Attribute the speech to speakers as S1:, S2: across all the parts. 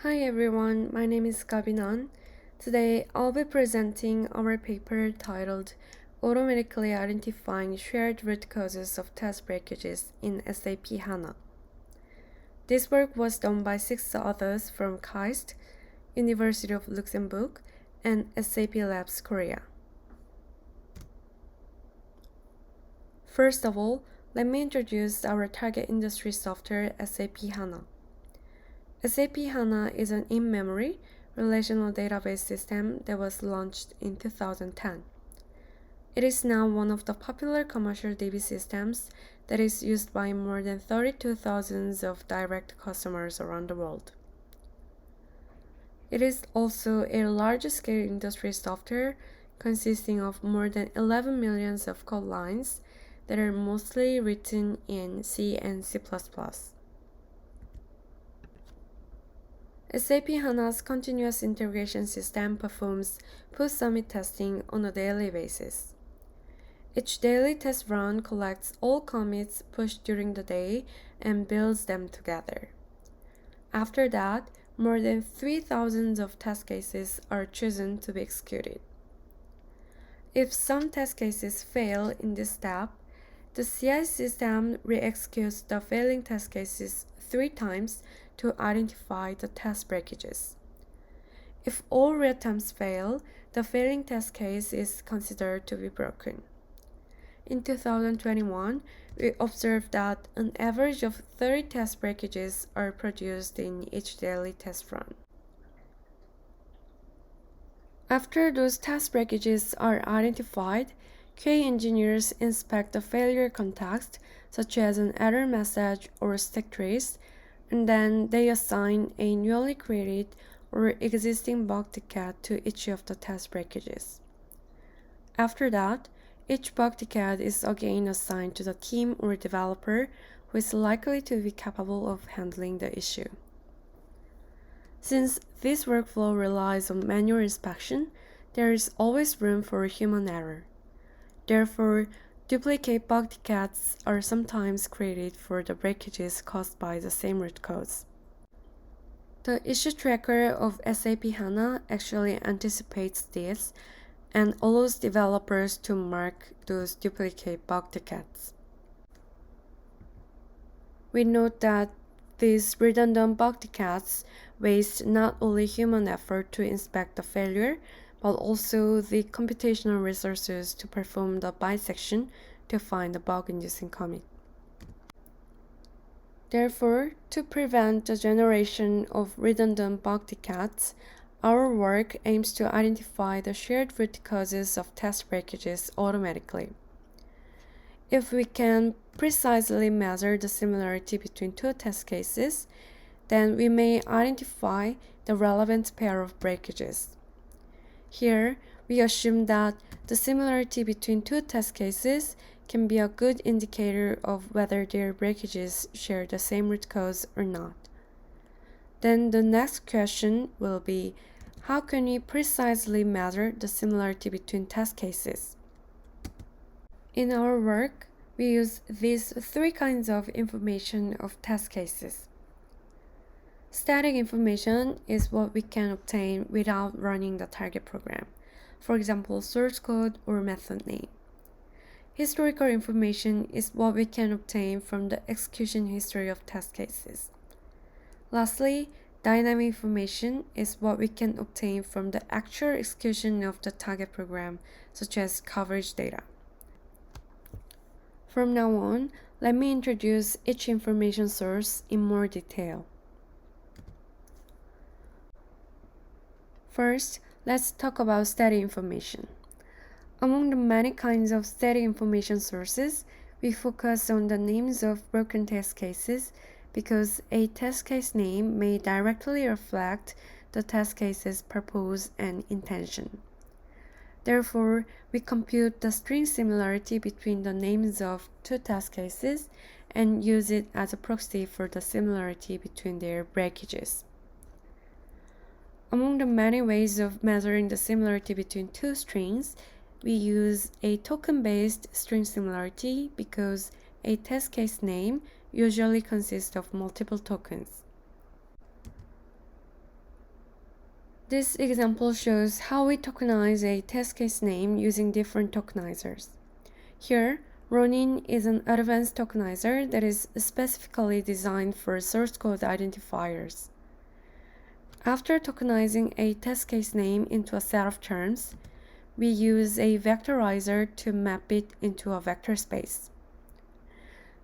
S1: Hi everyone, my name is Gabinan. Today I'll be presenting our paper titled Automatically Identifying Shared Root Causes of Test Breakages in SAP HANA. This work was done by 6 authors from KAIST, University of Luxembourg, and SAP Labs Korea. First of all, let me introduce our target industry software, SAP HANA. SAP HANA is an in-memory relational database system that was launched in 2010. It is now one of the popular commercial DB systems that is used by more than 32,000 of direct customers around the world. It is also a large-scale industry software consisting of more than 11 million of code lines that are mostly written in C and C++. SAP HANA's continuous integration system performs post-summit testing on a daily basis. Each daily test run collects all commits pushed during the day and builds them together. After that, more than 3,000 of test cases are chosen to be executed. If some test cases fail in this step, the CI system re-executes the failing test cases 3 times to identify the test breakages. If all reattempts fail, the failing test case is considered to be broken. In 2021, we observed that an average of 30 test breakages are produced in each daily test run. After those test breakages are identified, QA engineers inspect the failure context, such as an error message or stack trace, and then they assign a newly created or existing bug ticket to each of the test breakages. After that, each bug ticket is again assigned to the team or developer who is likely to be capable of handling the issue. Since this workflow relies on manual inspection, there is always room for human error. Therefore, duplicate bug tickets are sometimes created for the breakages caused by the same root cause. The issue tracker of SAP HANA actually anticipates this and allows developers to mark those duplicate bug tickets. We note that these redundant bug tickets waste not only human effort to inspect the failure, but also the computational resources to perform the bisection to find the bug-inducing commit. Therefore, to prevent the generation of redundant bug tickets, our work aims to identify the shared root causes of test breakages automatically. If we can precisely measure the similarity between 2 test cases, then we may identify the relevant pair of breakages. Here, we assume that the similarity between 2 test cases can be a good indicator of whether their breakages share the same root cause or not. Then the next question will be, how can we precisely measure the similarity between test cases? In our work, we use these 3 kinds of information of test cases. Static information is what we can obtain without running the target program, for example, source code or method name. Historical information is what we can obtain from the execution history of test cases. Lastly, dynamic information is what we can obtain from the actual execution of the target program, such as coverage data. From now on, let me introduce each information source in more detail. First, let's talk about static information. Among the many kinds of static information sources, we focus on the names of broken test cases because a test case name may directly reflect the test case's purpose and intention. Therefore, we compute the string similarity between the names of 2 test cases and use it as a proxy for the similarity between their breakages. Among the many ways of measuring the similarity between 2 strings, we use a token-based string similarity because a test case name usually consists of multiple tokens. This example shows how we tokenize a test case name using different tokenizers. Here, Ronin is an advanced tokenizer that is specifically designed for source code identifiers. After tokenizing a test case name into a set of terms, we use a vectorizer to map it into a vector space.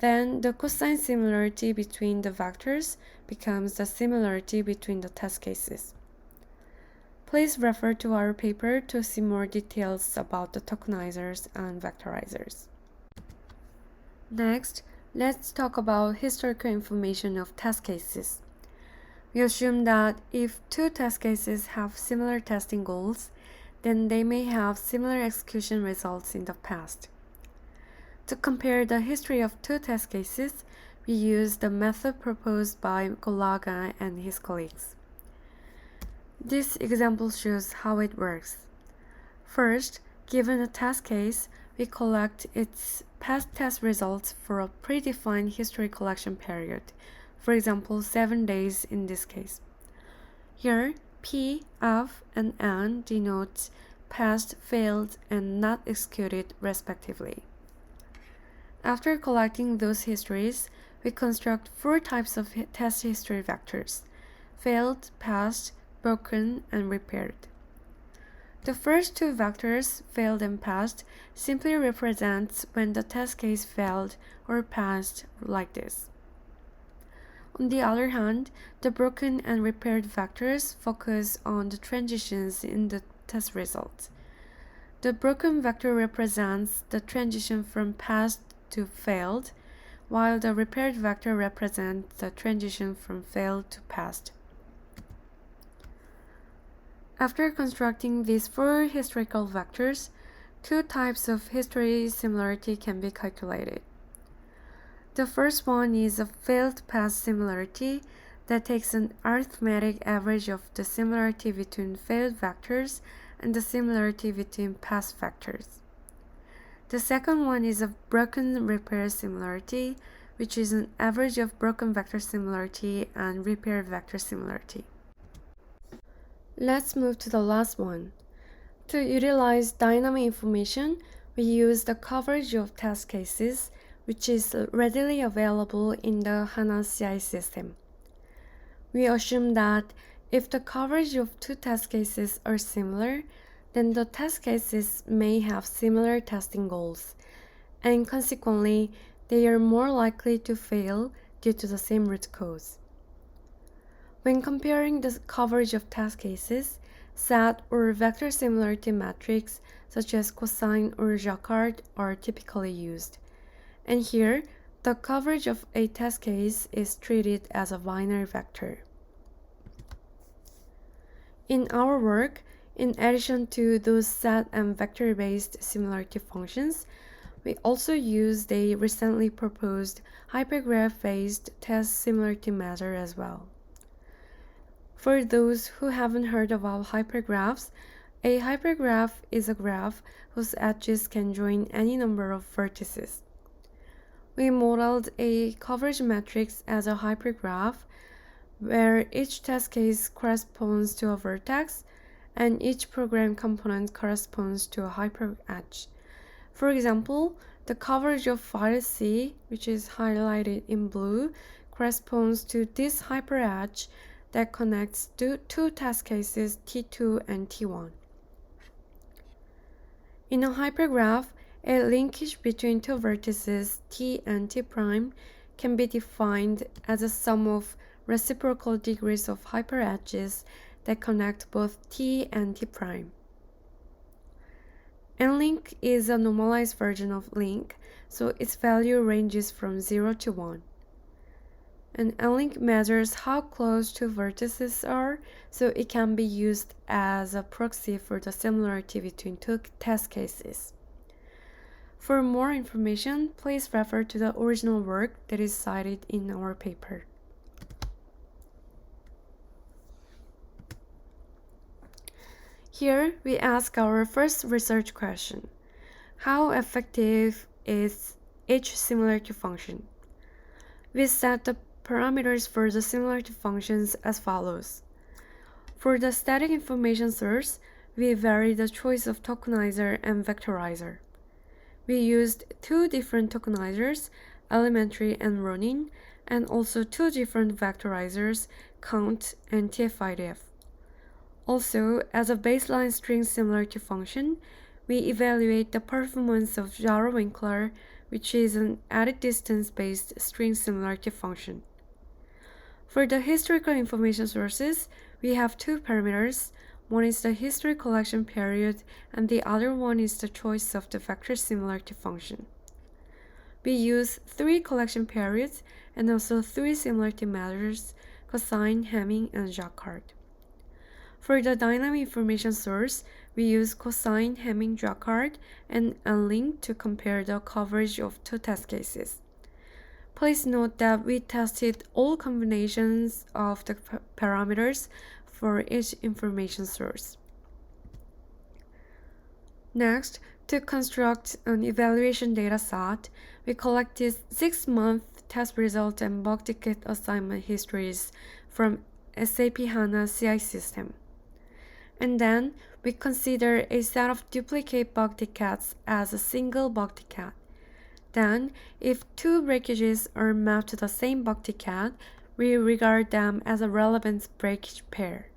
S1: Then the cosine similarity between the vectors becomes the similarity between the test cases. Please refer to our paper to see more details about the tokenizers and vectorizers. Next, let's talk about historical information of test cases. We assume that if two test cases have similar testing goals, then they may have similar execution results in the past. To compare the history of two test cases, we use the method proposed by Golaga and his colleagues. This example shows how it works. First, given a test case, we collect its past test results for a predefined history collection period, for example 7 days in this case. Here, P, F, and N denote passed, failed, and not executed respectively. After collecting those histories, we construct 4 types of test history vectors: failed, passed, broken, and repaired. The first 2 vectors, failed and passed, simply represents when the test case failed or passed like this. On the other hand, the broken and repaired vectors focus on the transitions in the test results. The broken vector represents the transition from passed to failed, while the repaired vector represents the transition from failed to passed. After constructing these 4 historical vectors, 2 types of history similarity can be calculated. The first one is a failed pass similarity that takes an arithmetic average of the similarity between failed vectors and the similarity between pass vectors. The second one is a broken repair similarity, which is an average of broken vector similarity and repair vector similarity. Let's move to the last one. To utilize dynamic information, we use the coverage of test cases, which is readily available in the HANA CI system. We assume that if the coverage of 2 test cases are similar, then the test cases may have similar testing goals, and consequently, they are more likely to fail due to the same root cause. When comparing the coverage of test cases, set or vector similarity metrics such as cosine or Jacquard are typically used. And here, the coverage of a test case is treated as a binary vector. In our work, in addition to those set and vector-based similarity functions, we also used a recently proposed hypergraph-based test similarity measure as well. For those who haven't heard about hypergraphs, a hypergraph is a graph whose edges can join any number of vertices. We modeled a coverage matrix as a hypergraph where each test case corresponds to a vertex and each program component corresponds to a hyperedge. For example, the coverage of file C, which is highlighted in blue, corresponds to this hyperedge that connects 2 test cases T2 and T1. In a hypergraph, a linkage between 2 vertices T and T' can be defined as a sum of reciprocal degrees of hyperedges that connect both T and T'. Nlink is a normalized version of link, so its value ranges from 0 to 1. And Nlink measures how close 2 vertices are, so it can be used as a proxy for the similarity between 2 test cases. For more information, please refer to the original work that is cited in our paper. Here, we ask our first research question: how effective is each similarity function? We set the parameters for the similarity functions as follows. For the static information source, we vary the choice of tokenizer and vectorizer. We used two different tokenizers, elementary and running, and also two different vectorizers, count and TF-IDF. Also, as a baseline string similarity function, we evaluate the performance of Jaro-Winkler, which is an added distance-based string similarity function. For the historical information sources, we have two parameters. One is the history collection period, and the other one is the choice of the vector similarity function. We use three collection periods and also three similarity measures: cosine, Hamming, and Jacquard. For the dynamic information source, we use cosine, Hamming, Jacquard, and unlink to compare the coverage of two test cases. Please note that we tested all combinations of the parameters for each information source. Next, to construct an evaluation data set, we collected 6-month test results and bug ticket assignment histories from SAP HANA CI system. And then, we consider a set of duplicate bug tickets as a single bug ticket. Then, if two breakages are mapped to the same bug ticket, we regard them as a relevant breakage pair.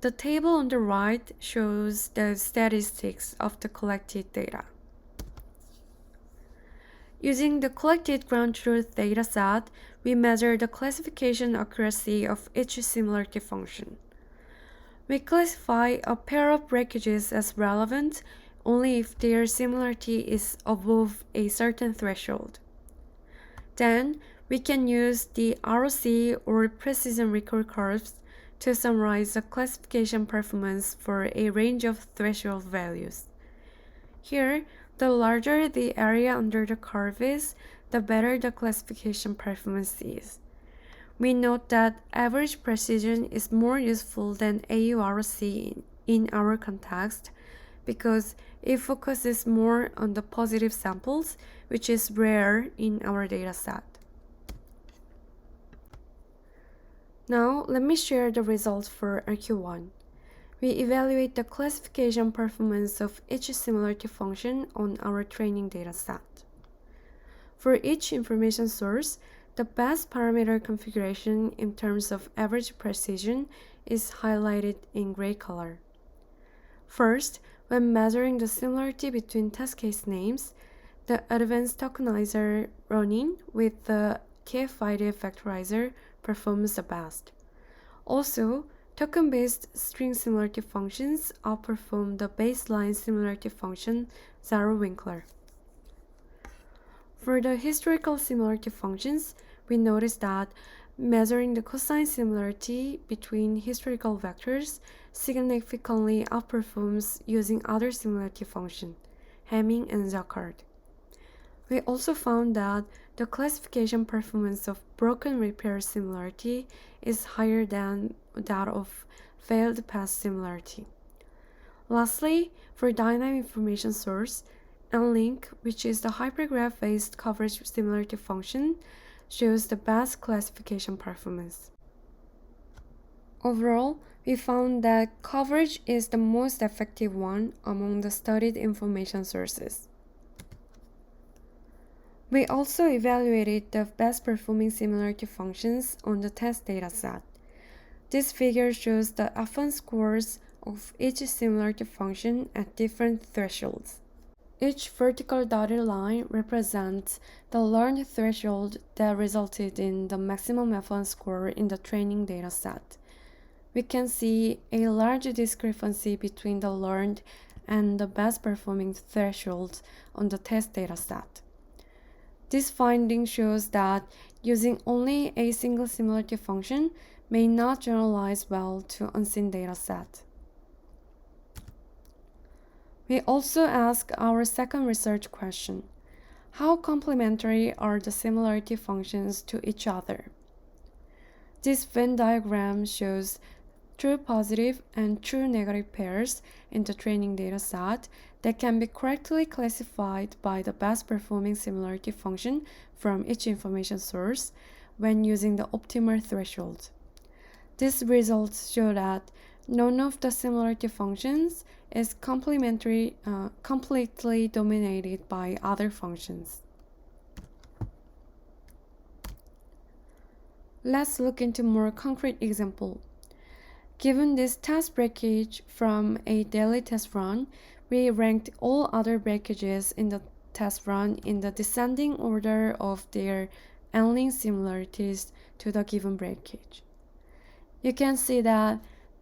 S1: The table on the right shows the statistics of the collected data. Using the collected ground truth data set, we measure the classification accuracy of each similarity function. We classify a pair of breakages as relevant only if their similarity is above a certain threshold. Then, we can use the ROC or precision recall curves to summarize the classification performance for a range of threshold values. Here, the larger the area under the curve is, the better the classification performance is. We note that average precision is more useful than AUROC in our context because it focuses more on the positive samples, which is rare in our dataset. Now, let me share the results for RQ1. We evaluate the classification performance of each similarity function on our training dataset. For each information source, the best parameter configuration in terms of average precision is highlighted in gray color. First, when measuring the similarity between test case names, the advanced tokenizer running with the TF-IDF vectorizer performs the best. Also, token-based string similarity functions outperform the baseline similarity function Jaro-Winkler. For the historical similarity functions, we notice that measuring the cosine similarity between historical vectors significantly outperforms using other similarity function, Hamming and Jacquard. We also found that the classification performance of broken repair similarity is higher than that of failed path similarity. Lastly, for dynamic information source, Unlink, which is the hypergraph-based coverage similarity function, shows the best classification performance. Overall, we found that coverage is the most effective one among the studied information sources. We also evaluated the best performing similarity functions on the test dataset. This figure shows the F1 scores of each similarity function at different thresholds. Each vertical dotted line represents the learned threshold that resulted in the maximum F1 score in the training dataset. We can see a large discrepancy between the learned and the best performing thresholds on the test dataset. This finding shows that using only a single similarity function may not generalize well to unseen dataset. We also ask our second research question: how complementary are the similarity functions to each other? This Venn diagram shows true positive and true negative pairs in the training dataset that can be correctly classified by the best performing similarity function from each information source when using the optimal threshold. These results show that none of the similarity functions is completely dominated by other functions. Let's look into more concrete example. Given this test breakage from a daily test run, we ranked all other breakages in the test run in the descending order of their n-link similarities to the given breakage. You can see that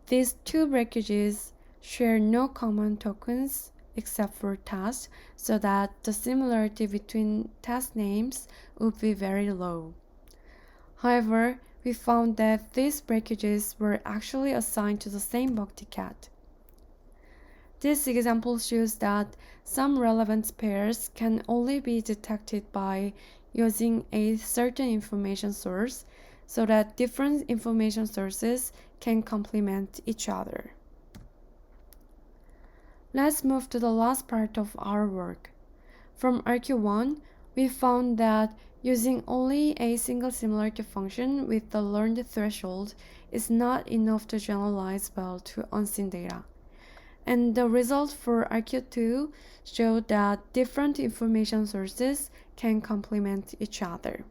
S1: these two breakages share no common tokens except for test, so that the similarity between test names would be very low. However, we found that these breakages were actually assigned to the same Bhakti cat. This example shows that some relevant pairs can only be detected by using a certain information source, so that different information sources can complement each other. Let's move to the last part of our work. From RQ1, we found that using only a single similarity function with the learned threshold is not enough to generalize well to unseen data. And the results for RQ2 showed that different information sources can complement each other.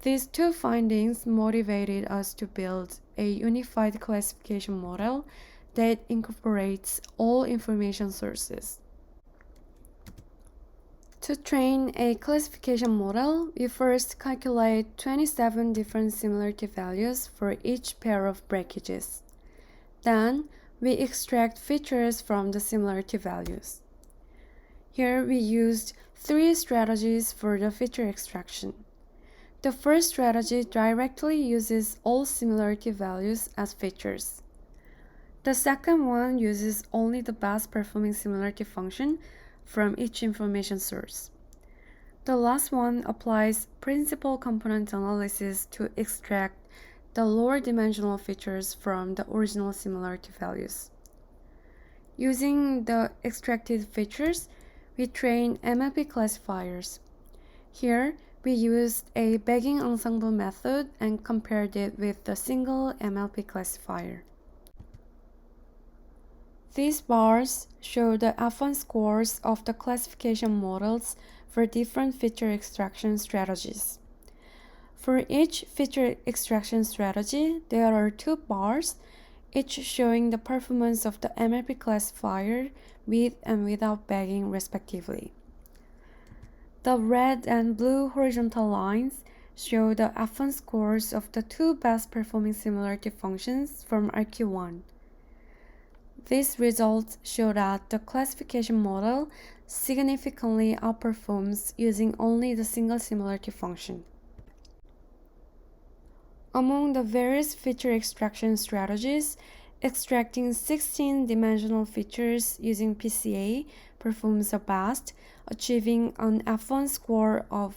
S1: These two findings motivated us to build a unified classification model that incorporates all information sources. To train a classification model, we first calculate 27 different similarity values for each pair of breakages. Then, we extract features from the similarity values. Here, we used 3 strategies for the feature extraction. The first strategy directly uses all similarity values as features. The second one uses only the best performing similarity function from each information source. The last one applies principal component analysis to extract the lower dimensional features from the original similarity values. Using the extracted features, we train MLP classifiers. Here, we used a bagging ensemble method and compared it with the single MLP classifier. These bars show the F1 scores of the classification models for different feature extraction strategies. For each feature extraction strategy, there are 2 bars, each showing the performance of the MLP classifier with and without bagging respectively. The red and blue horizontal lines show the F1 scores of the 2 best performing similarity functions from RQ1. These results show that the classification model significantly outperforms using only the single similarity function. Among the various feature extraction strategies, extracting 16-dimensional features using PCA performs the best, achieving an F1 score of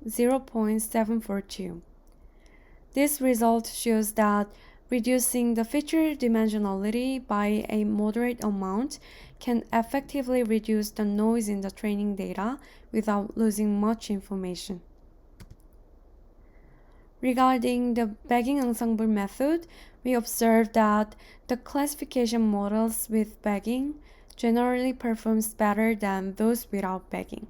S1: 0.742. This result shows that reducing the feature dimensionality by a moderate amount can effectively reduce the noise in the training data without losing much information. Regarding the bagging ensemble method, we observed that the classification models with bagging generally performs better than those without bagging.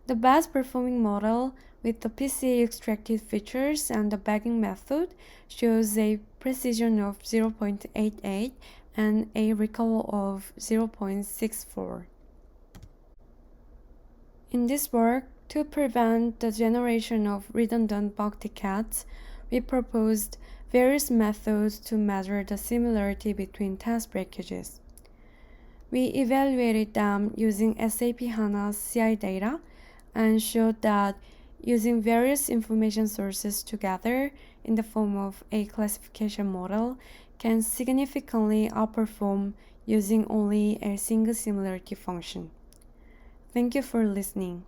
S1: The best performing model with the PCA extracted features and the bagging method shows a precision of 0.88 and a recall of 0.64. In this work, to prevent the generation of redundant Bhakti cats, we proposed various methods to measure the similarity between test breakages. We evaluated them using SAP HANA's CI data and showed that using various information sources together in the form of a classification model can significantly outperform using only a single similarity function. Thank you for listening.